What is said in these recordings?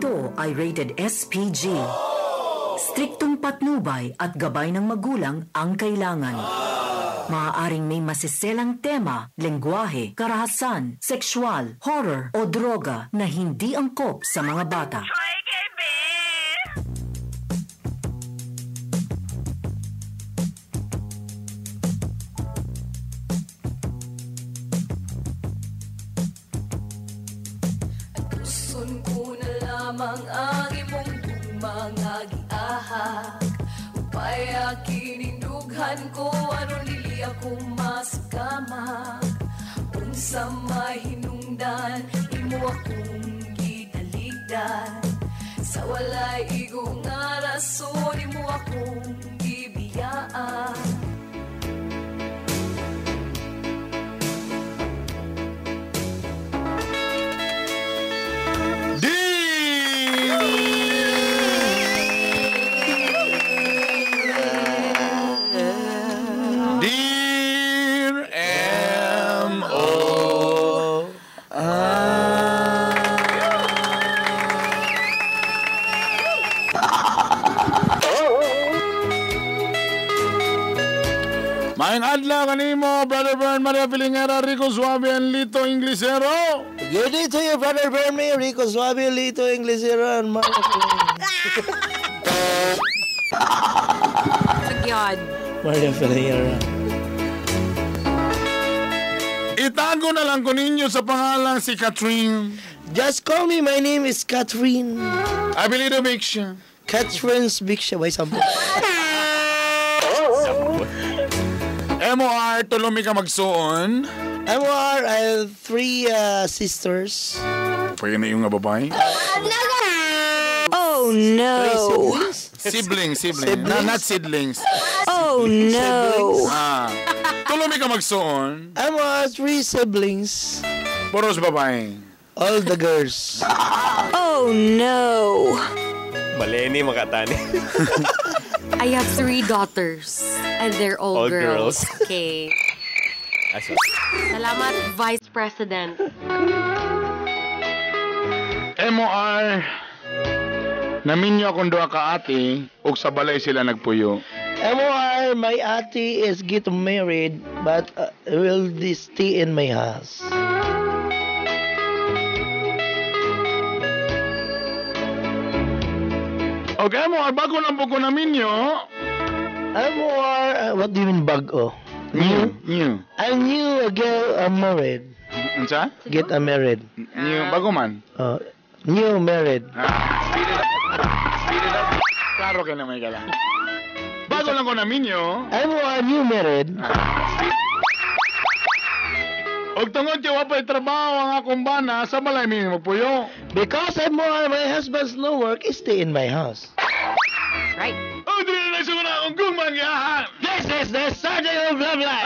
Ito ay rated SPG. Striktong patnubay at gabay ng magulang ang kailangan. Maaaring may masiselang tema, lengguwahe, karahasan, sexual, horror o droga na hindi angkop sa mga bata. Gusto ko na lamang ang imong bumangagiahak upay akinindughan ko ano nili ako maskama unsa mahinungdan imo akong gidaligdan sa walay igong nga rason imo akong gibiyaan. Maing adlaw kanimo, Brother Bern, Maria Pilingera, Rico Suave, and Lito Inglesero. Good day to you, Brother Bern, Rico Suave, Lito Inglesero, and Maria Pilingera. Sagyad. Maria Pilingera. Itago na lang ko ninyo sa pangalang si Catherine. Just call me, my name is Catherine. I believe to make sure. Catherine's Big Show by Sampo. MOR, tulong ka magsuon. MOR, I have 3 sisters. Pwede na yung nga babae? Oh no. Siblings. Not siblings. Oh no. Tulong ka magsuon. MOR, 3 siblings. Puros babae. All the girls. Oh no. Maleni makatani. I have 3 daughters and they're all girls. Okay. Salamat, Vice President. MOR, naminyo akong duha ka ate, ug sa balay sila nagpuyo. MOR, my ate is get married, but will this stay in my house? Okay, MOR, bago lang po ko naminyo. MOR, what do you mean bago? New. I knew a girl married. Unsa? Get married. New, bago man. New married. Klaro ka na may gala. Bago lang ko naminyo. MOR, new married. Og tungod kay wapay trabaho ang akong bana, sa balay mi magpuyo. Because MOR, my husband's no work, is stay in my house. Right. Oh, dili na siya na akong gumang yahan. This is the Saturday of Love Life.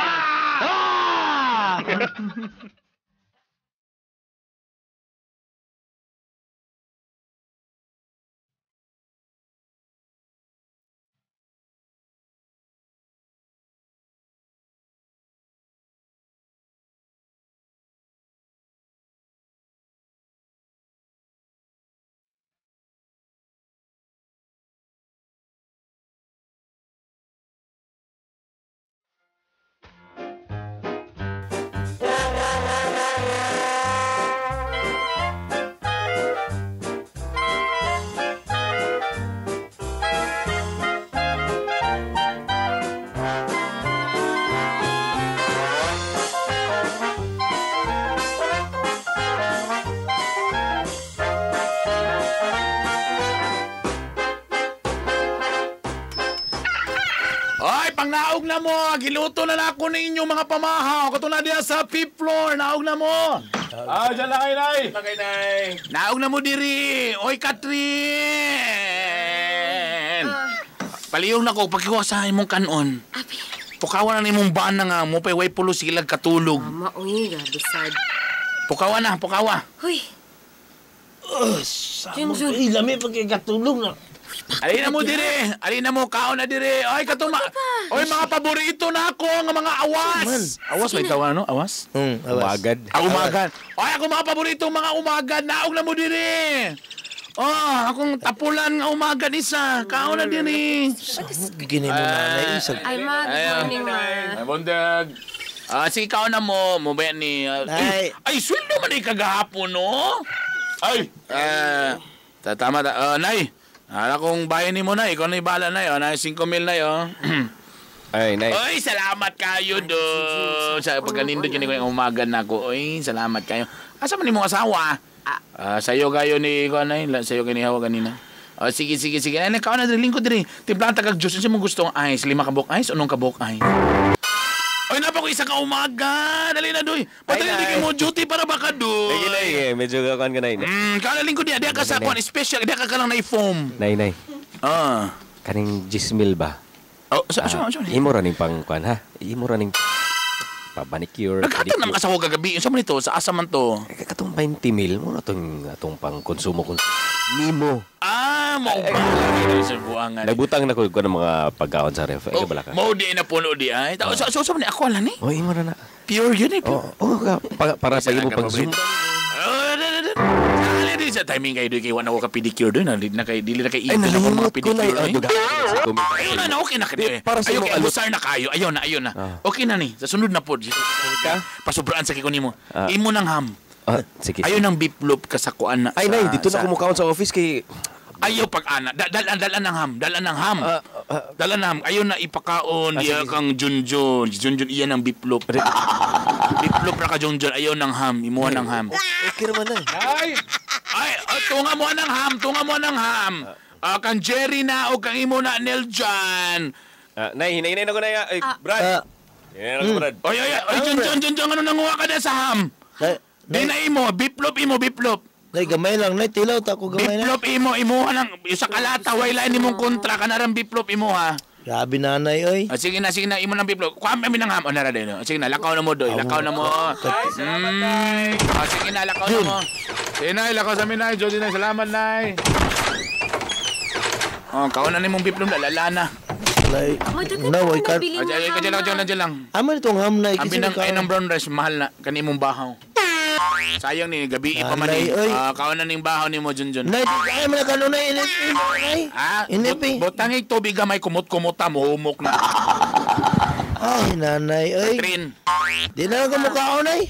Naog na mo, giluto na ako ninyo mga pamahaw. Katulad diya sa 5th floor, naog na mo. Diyan lang kayo, Nay. Naog na mo diri. Oy, Catherine. Paliyong na ko, pagkiwa sa imong kanon. Pukawan na imong bana nga mo, pay way pulo silag katulog. Mama, uy, bisad. Pukawa na, pukawa. Huy. Samo, lami pagkakatulog na. Alin na mo dire. Alin na mo, kaon na dire. Oy, katuma. Oy, mga paborito na ako, nga mga awas. Awas, may tawa, no? Awas? Awas. Umagad. Umagad. Oy, ako mga paborito, mga umagad. Naog na mo dire. Akong tapulan nga umaga isa. Kao na din eh. Gini mo nanay. Ay, ma, good morning, ma. Ay, bundag. Sige, kao na mo. Mubaya ni... Nay. Ay, sweldo man ay kagahapon, no? Ay! Tama. Nay. Kung bayan ni mo na, ikaw na ibala na yun. 5 mil na yun. Ay, nay. Oy, salamat kayo do. Sa pagkanindot yun ko yung umaga na ko. Oy, salamat kayo. Asa man ni mong asawa? Sayo kayo ni ko nay, sayo kayo ni Hawa kanina. Sige. Ay, nakaw na diri lingkod diri. Timplang tagag juice mo gusto ng ice, 5 ka buok ice, unong ka buok ice. Oy, napa ko isa ka umaga. Dali na doy. Patay di mo duty para baka doy. Nay, medyo kakuan ka nay. Kao na lingkod dia ka sa kuan special, dia ka lang na foam. Nay. Kaning 10 mil ba? So. Imo ra ning pang kuan ha. Imo ra ning pa-manicure. Nagkataon naman kasi ako kagabi. Sa man ito, sa asa man to? Katong 20 mil mo na atong pang konsumo nimo. Mo ba? Sa buwangan. Nagbutang na ko ng mga pagkaon sa ref. Ay, bala ka. Mo di na puno di ay. So man ako lang ni. Imo na. Pure yun eh. Para sa imo pang zoom. Sa timing kayo doon, kaya wala ko ka-pedicure doon. Dili na kay ito na mga pedicure. Ayun na, okay na kayo. Ayun, kaya busar na kayo. Ayun na. Okay na ni, sa sunod na po. Pasubraan sa kiko nimo. Imo ng ham. Sige. Ayun ang beef loop kasakuan na. Ay, nay, dito na kumukaon sa office kay... Ayaw pag-ana. Dalan ng ham. Dalan ng ham. Ayaw na ipakaon. Iya kang Junjun. Junjun, iyan ang beef loop. Beef loop na ka, Junjun. Ayaw ng ham. Imuha ng ham. Okay naman na. Ay, tunga mo ng ham. Kang Jerry na o kang imo na Nel Jan. Nay, hinay na ko na. Ay, Brad. Hinay na ko, Brad. Ay, Junjun, ano nanguha ka na sa ham? Di na imo. Beef loop. Nay, gamay lang. Nay, tilaw ta ko gamay na. Biplop imuha lang. Sa kalata, wala ni mong kontra ka na rin biplop imuha. Grabe nanay, oy. Sige na, imo ng biplop. Kuha kami ng ham. Nara din. Sige na, lakaw na mo, doy. Lakaw na mo. Sige na, lakaw na mo. Sige na, lakaw sa amin, Nay. Jody, Nay. Salamat, Nay. Kaon na ni mong biplop. Lalala na. Nay, naway ka. Diyan lang. Aman itong ham, Nay. Ang pinang brown rice, mahal na. Kanimong bahaw. Sayang ni, gabi pa man ni. Kaon na ning bahaw ni mo, Junjun. Nay, ay mo na kanon na inipi mo, Nay. Inipi. Botangig tubig gamay, kumot-kumuta, muhumok na. Ay, nanay, ay. Katrin. Di na lang kumukhaon, Nay.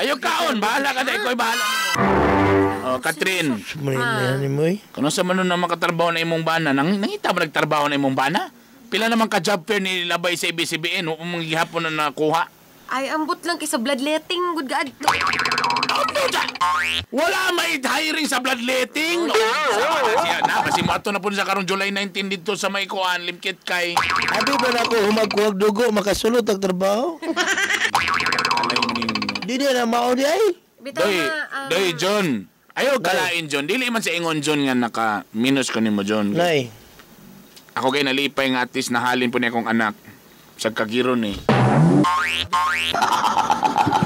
Ayaw kaon, bahala ka na, iko'y bahala mo. Katrin. Sumarin na mo, eh. Kung sa manon na makatrabaho na imong bana, nangita ba nagtrabaho na imong bana? Pila naman ka job fair ni Labay sa ABCBN, umang gihapon na nakuha. Ay, ambot lang kay sa bloodletting. Good God. Wala may hiring sa bloodletting. Kasi mo ato na po sa karong July 19 dito sa may kuan, limkit kay. Abi ba na ako humagkuhag dugo, makasulot ang trabaho? Di na mao di ay. Doy, John. Ayaw kalain, John. Dili man sa ingon, John, nga naka-minus ko ni mo, John. Nay. Ako kay nalipay nga atis na halin po niya akong anak. Sa kagiron eh.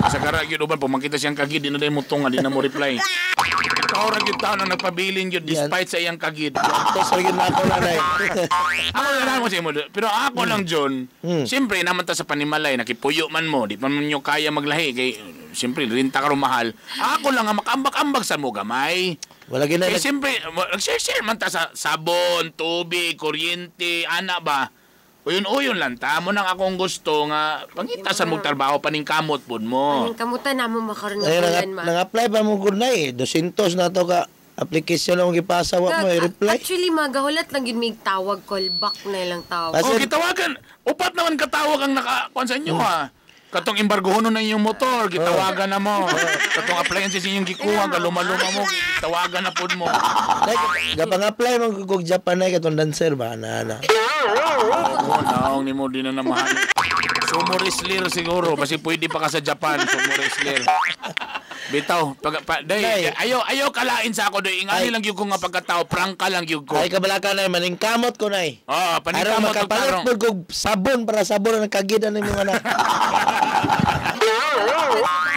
Sa karagyo uban po, makita siyang kagid, di na dahil mo tunga, di na mo reply. Ikaw ragyod tao na nagpabiling yun, despite sa iyang kagid. Tapos ragyod na ako, nanay. Ako na mo siya mo. Pero ako lang, John, siyempre, naman ta sa panimalay, nakipuyo man mo, di pa man nyo kaya maglahi, kay, siyempre, rinta ka rumahal. Ako lang, makambak-ambak sa mo gamay. Wala ginay. Eh, siyempre, share man ta sa sabon, tubig, kuryente, ana ba? Uyon lang ta. Mo nang akong gusto nga pangitasan mong trabaho paning kamot pod mo. Ang kamutan na mo makaroon ng Ay, bulan, ma. nang-apply pa mo gud nay. 200 na to ka application lang gipasa wa mo i-reply. Actually, magahulat lang yun may tawag, call back na lang tawag. Gitawagan. Upat naman katawag ang nakakuan sa inyo ha. Katong embargohonon na inyong motor, gitawagan na mo. Katong appliances inyong gikuha, galuma-luma mo, gitawagan na pod mo. Gapang-apply mo kung Japan ay katong dancer ba na. Naong ni mo din na namahan. Sumo wrestler siguro, kasi pwede pa ka sa Japan, sumo wrestler. Bitaw, ayaw kalain sa ako doy. Ingani lang yung ko nga pagkatao, prangka lang yung ko. Ay kabalaka na maningkamot ko nay. Paningkamot ko tarong. Makapalit ko sabon para sabon ang kagidan ni mga anak.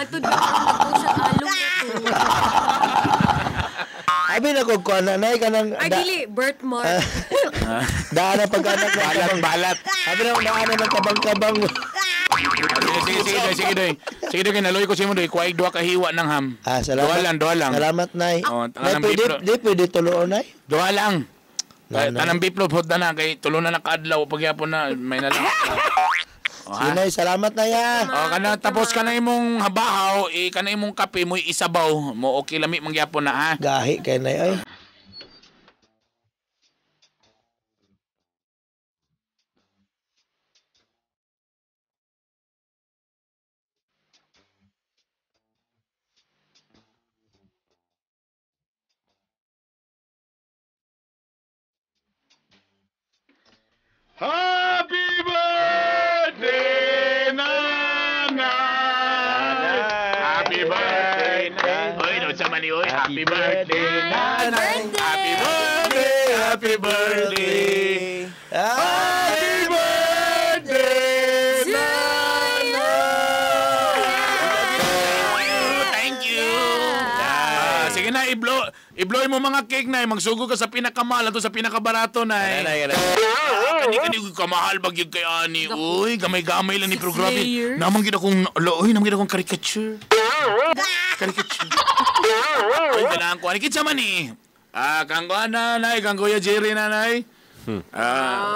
Ito doon ako sa along na to. Abi na ko nanay kanang Ay, dili, birthmark. Daan na pag-anak na balat. Abi na daan na kabang-kabang. Sige. sige, doy. Sige, doy, naloy ko siya mo, doy. Kuwaig dua kahiwa ng ham. Salamat. Dua lang. Salamat, Nay. Nay, Tanang pwede tuloon, Nay? Dua lang. Nanay. Tanang biplop, hot na kay tulo na nakadlaw. Pagyapon na, may nalang. Sige, Nay, salamat, Nay, ha? Kana tapos ka na imong habahaw, ka na imong kape mo isabaw. Mo okay lami mangyapon na, ha? Gahi kay Nay, ay. Happy birthday, Nana! Happy birthday, Nana! Oy, no sa mani, oy. Happy birthday, Nana! Happy birthday! Happy birthday! Happy birthday, Nana! Thank you! Sige na, i-blow mo mga cake na. Magsugo ka sa pinakamahal at sa pinakabarato na. Kani kamahal bagyog kay ani. Uy, gamay-gamay lang ni programa. Namang gid akong caricature. Uy, kailangan ko ani kitsa man ni. Kanggo nanay, kanggo ya Jerry nanay.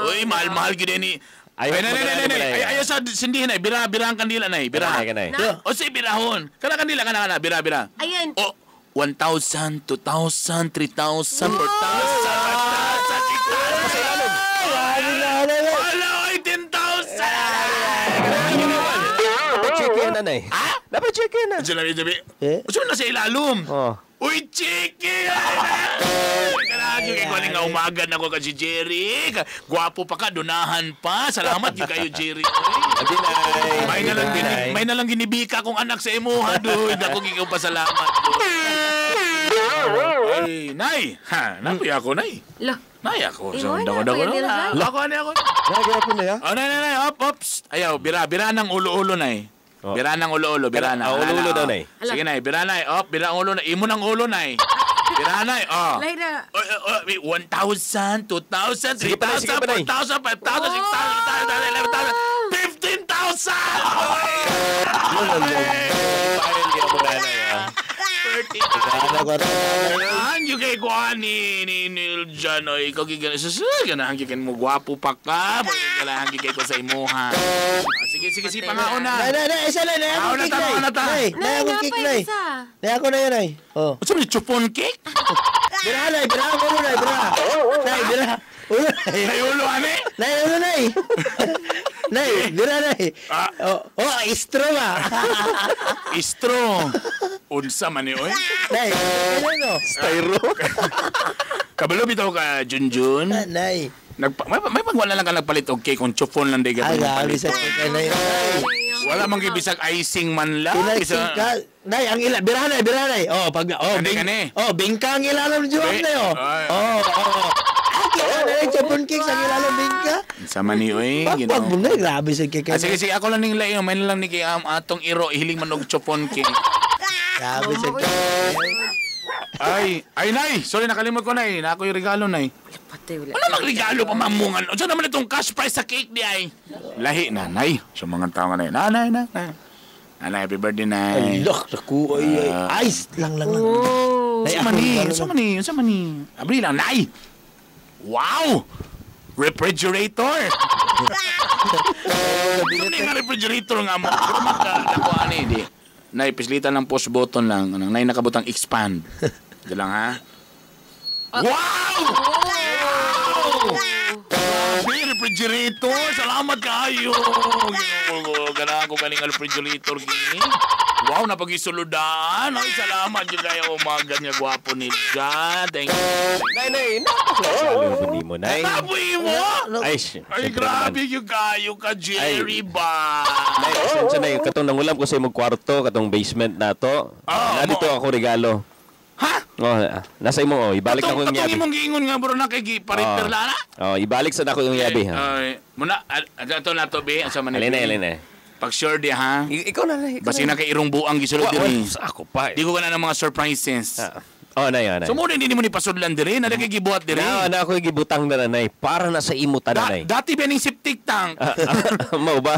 Uy, mahal gid ni. Ay, ayaw sa sindihin ay bira-bira ang kandila nay. Bira. O si birahon. Kana kandila kana bira. Ayan. O 1,000, 2,000, 3,000, 4,000, 5,000, 6,000. Nanay. Dapat check na. Jabi. Uso na sa ilalom. Uy, chiki! Kalagi kay ko nga umaga na ko ka si Jerry. Gwapo pa ka, dunahan pa. Salamat yung kayo, Jerry. May nalang ginibika kong anak sa imuha, doy. Dako ikaw pa salamat, doy. Ay, Nay. Napoy ako, Nay. Nay ako. Ako. Nagagapon na ya? Nay. Ops. Ayaw, bira ng ulo-ulo, Nay. Bira ng ulo-ulo, bira na. Ulo-ulo daw, Nay. Sige, Nay, bira, Nay. Bira ang ulo, Nay. Imo ng ulo, Nay. Bira, Nay. 1,000, 2,000, 3,000, 4,000, 5,000, 6,000, 7,000, 8,000, 9,000, 15,000! Yung kay Kuhan ni Niljan, o ikaw gigana, ganahan gigan mo, gwapo pa ka, ganahan gigay ko sa imuha. Sige, pangaon na. Nay, isa na, Nay, akong cake, Nay. Nay, akong cake, Nay. Nay, ako na yun, Nay. What's up, chupon cake? Bira, Nay, bira ako ulo, Nay, bira. Nay, bira. Ulo, Nay. Nay, ulo, ane? Nay, ulo, Nay. Nay, bira, Nay. Istro ba? Istro. Unsa man ni, oy? Nay, ano? Styro. Kabalo bitaw ka, Junjun. Nay. May pagwala lang ka nagpalit og cake kung chupon lang day gabi Gabi nagpalit. sa cake, Nay. Wala mang gibisag icing man lang. Icing ka. Nay, ang ila, bira, Nay. Bingka ang ilalong juwag, Nay, Nay, chupon cake sa ilalong bingka. Sama ni, oy. Pag mo, Nay, grabe sa cake. Sige, ako lang ning layo. May lang ni kay atong iro, ihiling man og chupon cake. Grabe sa cake. Ay, Nay. Sorry, nakalimot ko, Nay. Na ako yung regalo, Nay. Wala mang regalo pa mamungan. O saan naman itong cash prize sa cake di ay? Lahi na, Nay. So mga tao nga, Nay. Nanay. Nanay, happy birthday, Nay. Ay, naku, ice lang. Sa mani. Abri lang, Nay. Wow! Refrigerator! Hindi nga refrigerator nga mo. Pero magkakakuha ni, di. Nay, pislitan ng push button lang. Nay, nakabutang expand. Ito lang, ha? Wow! Grabe, refrigerator! Salamat kayo! Gana ako kaning refrigerator. Wow, napagisuludan. Ay, salamat yung kaya umaga niya. Gwapo ni John. Thank you. Nay, napakasalo mo, Nay. Tapoy mo? Ay, grabe yung kayo ka, Jerry ba? Nay, sensya na yung katong nangulam ko sa imong kwarto, katong basement na to. Dito ako regalo. Ha? Nasa imo, ibalik ako yung yabi. Katong imong giingon nga, bro, na kay paritper na na? Ibalik sa ako yung yabi. Muna, ito na to, be. Alin. Pag sure di, ha? Ikaw na. Basi na kay irong buang gisulod din. Ako pa. Di ko ka na ng mga surprises. Oh, nay. So mo hindi mo ni pasudlan diri, na kay gibuhat diri. Na ako gibutang na nanay para na sa imo tanay. Dati ba ning septic tank? Mao ba?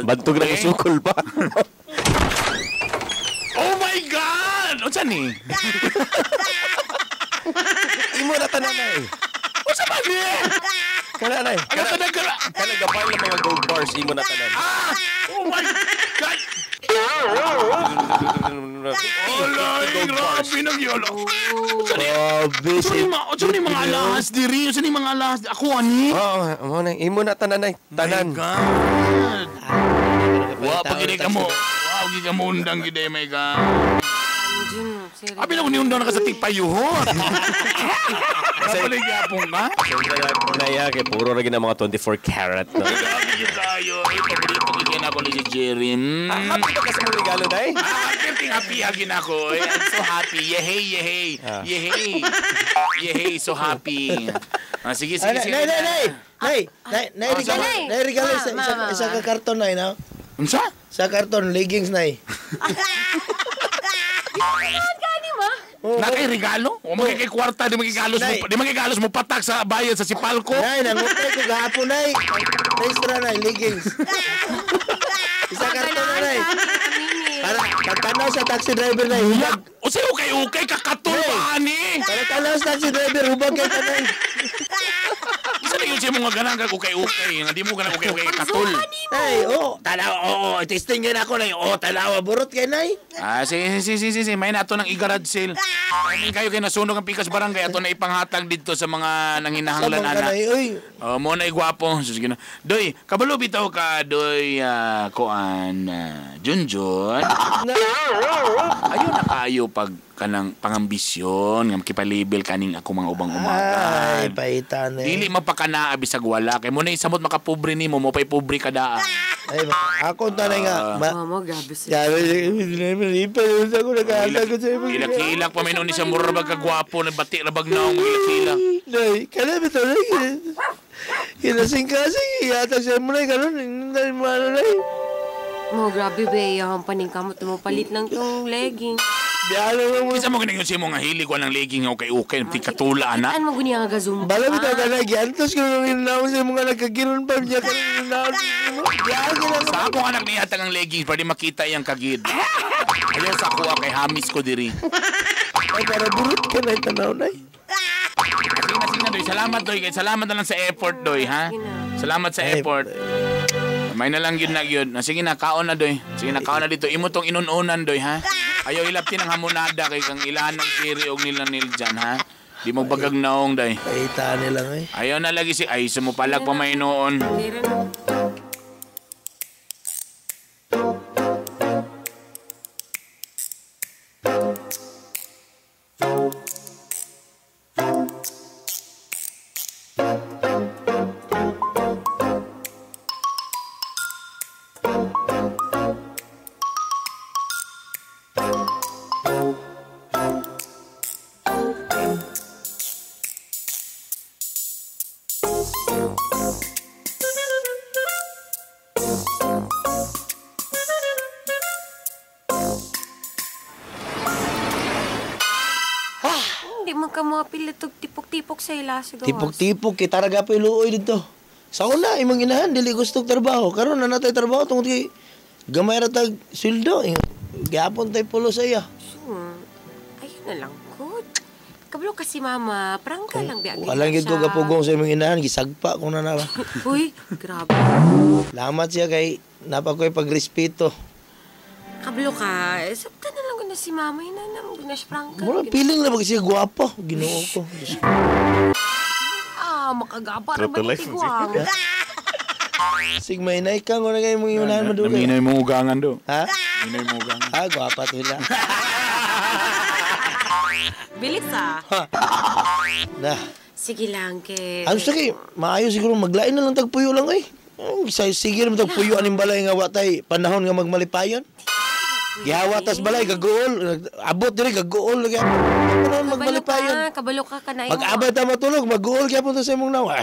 Bantog na sukol pa. Oh my God! Unsa ni? Imo na tanay. Unsa man ni? Kana nay. Kana gapay lang mga gold bars imo na tanan. Oh my God! Grabe nang yolo. Grabe. Unsa ni mga alahas diri? Unsa ni mga alahas? Ako ani? Mo na imo na tanan nay. Tanan. God. Wa pagini ka mo. Wa gi ka mo undang gid my God. Abi lang niundang na ka sa tigpayuhon. Kapalay yapong ka? Naya kay puro ra gina mga 24 karat no. Grabe yun tayo. Paborito ko gina ko ni si Jerry. Happy ba kasi mong regalo nay? Happy hagin ako. I'm so happy. Yehey. Yehey, so happy. Sige. Nay, regalo isa ka karton nay na. Unsa? Sa karton leggings nay. Nakay regalo? O magiging kwarta, di magigalos mo patak sa bayad sa Sipalco? Nay, nangutay ko gahapon nay. Extra nay leggings. Isa karton na nay. Para pagtanaw sa taxi driver nay. O sa'yo ukay kakatul ba ani? Para tanaw sa taxi driver hubag kay tanay. Isa na yun siya mga ganang ukay. Hindi mo ganang ukay katul. Ay, tanaw, testing yan ako nay. Tanaw, burot kay nay. Sige. May nato ng i-garage sale. Ay, kayo kayo nasunog ang Pikas Barangay. Ato na ipanghatag dito sa mga nanginahanglan ana. Mo na igwapo. Sige na. Doy, kabalo bitaw ka, Doy, kuan, Junjun. Ayun na kayo pag kanang pangambisyon nga makipalibel kaning ako mga ubang umaga. Ay, paitan eh. Dili mapakanaa bisag wala kay mo na isamot makapobre nimo mo pay pobre ka daan. Ay, ako tanay nga. Mama, gabi siya. Ipalos ako nakahatag ko sa iyo. Ilak pa may ni sa murabag kagwapo na bati rabag naong ilak. Nay, kala bito na. Kinasing kasi, ihatag sa mo na kanon. Hindi mo ano na. Mo, grabe be. Yung paningkamot mo palit lang tong legging. Biyalo lang mo. Isa mo ganyan siya mga hilig ko ng legging okay, ti katula na. Ano mo guni nga gazumba? Bala bitaw ka na, giantos ko nung inaw sa mga nagkagiron pa niya kanina inaw. Sa akong anak niya hatang ang leggings para di makita yung kagid. Ayaw sa kuha kay hamis ko diri. Ay, para burot ka na itanaw na. Sige, Doy. Salamat na lang sa effort, Doy, ha? Salamat sa effort. May na lang yun na yun. Sige na, kaon na, Doy. Sige na, kaon na dito. Imo tong inununan, Doy, ha? Ayaw ilaptin ang hamonada kay kang ilahan ng kiri og nila nil dyan, ha? Di mo bagag naong, Doy. Ay, tani lang eh. Ayaw na lagi si... Ay, sumupalag pa may noon. Hindi man ka mga pilatog tipok-tipok sa ila siguro. Tipok-tipok, kita raga pa iluoy dito. Sa una, imong inahan, dili gustong trabaho. Karon na natay trabaho, tungkol kay gamay ra tag sweldo. Gihapon tay pulo sa iya. Ayun na lang, good. Kablo kasi mama, prangka lang biya. Walang gito kapugong sa imong inahan, gisagpa ko na nara. Uy, grabe. Lamat siya kay napakoy pagrespeto. Kablo ka, sabta na lang ko na si mama, inanam ko na siya prangka. Mura feeling na ba siya gwapo, Ginoo ko. Makagapa naman itigwang. Sigma inay ka ngo na kay imong inahan madugay. Minaw mo ugangan do. Ha? Minaw mo ugangan. Gwapa to sila. Bilis Nah. Sige lang, ke. Ang sakay, maayo siguro maglain na lang tagpuyo lang ay. Sige naman tagpuyo aning balay nga watay panahon nga magmalipayon. Gihawa tas balay gagool, abot diri gagool lagi. Panahon magmalipayon. Kabalo ka kanay. Pag abay ta matulog, magool gyapon to sa imong nawa.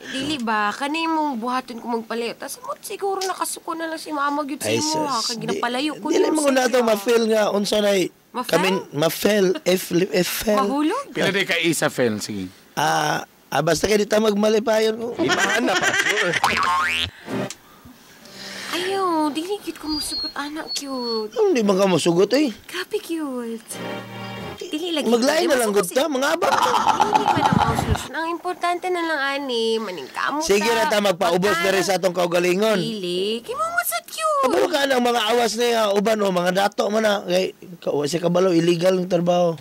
Dili ba? Kanay mong buhaton ko magpalayo. Tapos mo siguro nakasuko na lang si mama gyud sa Ay, imo ha. sus. Kag ginapalayo ko Dili na mo na ito ma-feel nga unsa na Ma-feel? kami ma-feel F-feel. Mahulog? Pila day ka isa, Fel. Sige. Basta kayo dito magmalipayon ko. Ipahan na pa. Sure. Ayaw, dili gyud ko musugot anak cute. Hindi man ka masugot eh. Grabe cute. Dili lagi. Maglain na lang gud ta, mga abang. Dili man ang maususun. Ang importante na lang ani, maningkamo Sige na ta magpaubos diri sa atong kaugalingon. Dili, kay mo sa cute. Kabalo ka ng mga awas na uban o mga dato man na. Kay si kabalo illegal ng trabaho.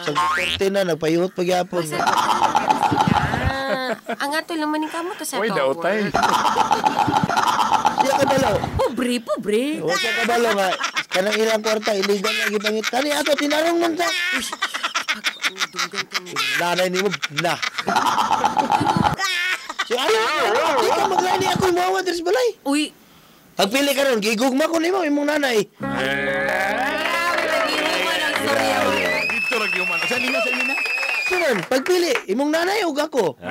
Sa korte na nagpayuhot pagyapon. Ang ato lang maningkamo to sa Uy, daw tay. Siya kabalo. Pobre. O siya kabalo nga. Kanang ilang kwarta illegal na gibangit. Kani ato tinarong man ta. Nanay ni mo na. Si di ka maglani ako mo diri sa balay. Uy, Pagpili ka ron, gigugma ko nimo imong nanay. Dito lagi yung man. Sa Lina. Sunan, pagpili imong nanay ug ako. sa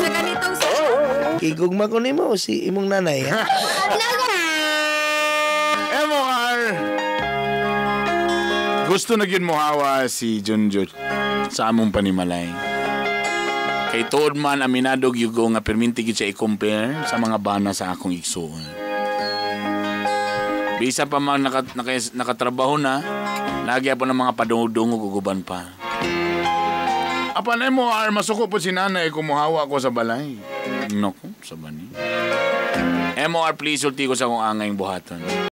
ganitong sa... Gigugma ko nimo si imong nanay. Ha? MOR. Gusto na yun mo hawa si Junjun sa among panimalay. Kay tuod man aminadog yugo nga perminti gid siya i-compare sa mga bana sa akong igsuon. Bisa pa man nakatrabaho na, lagi po ng mga padungog-dungog uguban pa. Apan MOR, masuko po si nanay kung muhawa ko sa balay. Naku, sa bani. MOR, please, ulti ko sa akong angayng buhaton.